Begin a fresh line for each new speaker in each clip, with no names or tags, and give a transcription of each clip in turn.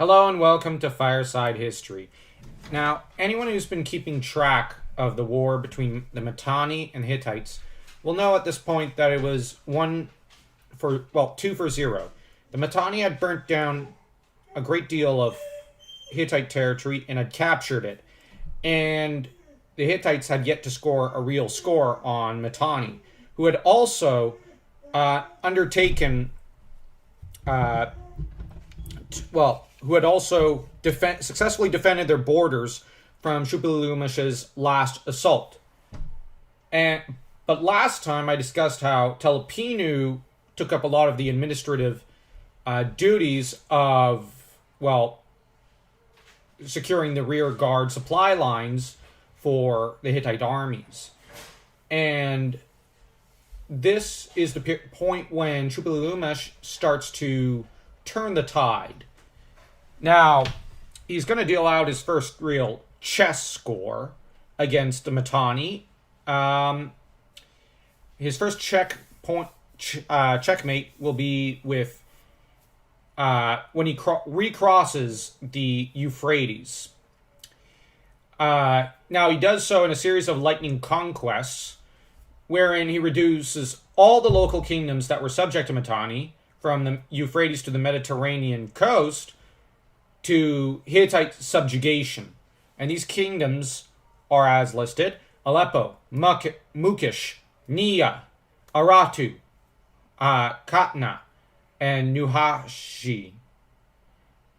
Hello and welcome to Fireside History. Now, anyone who's been keeping track of the war between the Mitanni and Hittites will know at this point that it was 2-0. The Mitanni had burnt down a great deal of Hittite territory and had captured it, and the Hittites had yet to score a real score on Mitanni, who had also successfully defended their borders from Suppiluliumas' last assault. But last time I discussed how Telepinu took up a lot of the administrative duties of, securing the rear guard supply lines for the Hittite armies. And this is the point when Suppiluliumas starts to turn the tide. Now, he's going to deal out his first real chess score against the Mitanni. His first checkmate will be with when he recrosses the Euphrates. Now, he does so in a series of lightning conquests, wherein he reduces all the local kingdoms that were subject to Mitanni, from the Euphrates to the Mediterranean coast, to Hittite subjugation. And these kingdoms are as listed: Aleppo, Mukish, Nia, Aratu, Katna, and Nuhashi.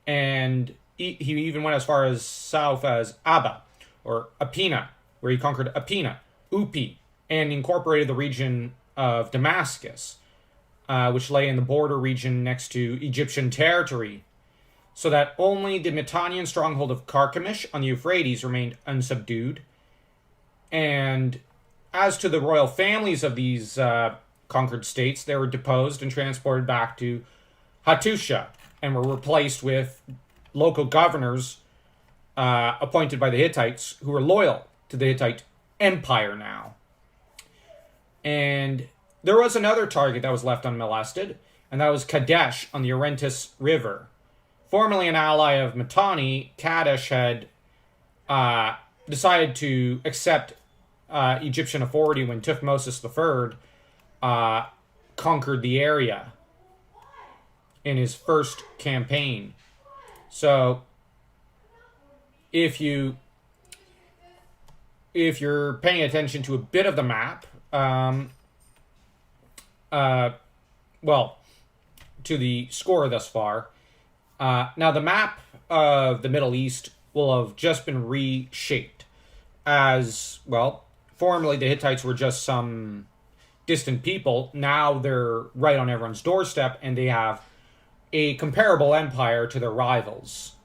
And he even went as far as south as Abba, or Apina, where he conquered Apina, Upi, and incorporated the region of Damascus, which lay in the border region next to Egyptian territory, so that only the Mitannian stronghold of Carchemish on the Euphrates remained unsubdued. And as to the royal families of these conquered states, they were deposed and transported back to Hattusha, and were replaced with local governors appointed by the Hittites, who were loyal to the Hittite Empire now. And there was another target that was left unmolested, and that was Kadesh on the Orontes River. Formerly an ally of Mitanni, Kadesh had decided to accept Egyptian authority when Thutmose III conquered the area in his first campaign. So, if you're paying attention to a bit of the map, to the score thus far. Now, the map of the Middle East will have just been reshaped, as, formerly the Hittites were just some distant people. Now they're right on everyone's doorstep, and they have a comparable empire to their rivals.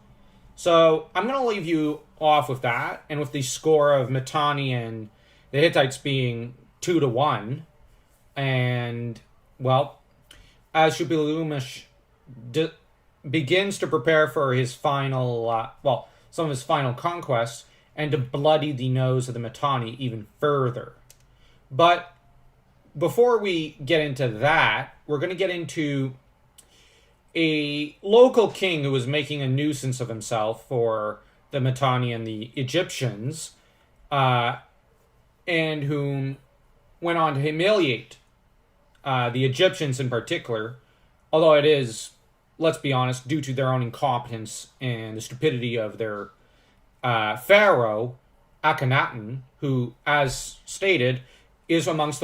So I'm going to leave you off with that, and with the score of Mitanni and the Hittites being 2-1. And, as Suppiluliumas begins to prepare for his final, some of his final conquests, and to bloody the nose of the Mitanni even further. But before we get into that, we're going to get into a local king who was making a nuisance of himself for the Mitanni and the Egyptians, and whom went on to humiliate the Egyptians in particular, although it is, let's be honest, due to their own incompetence and the stupidity of their pharaoh, Akhenaten, who, as stated, is amongst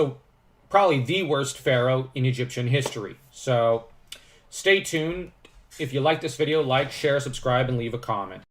probably the worst pharaoh in Egyptian history. So, stay tuned. If you like this video, like, share, subscribe, and leave a comment.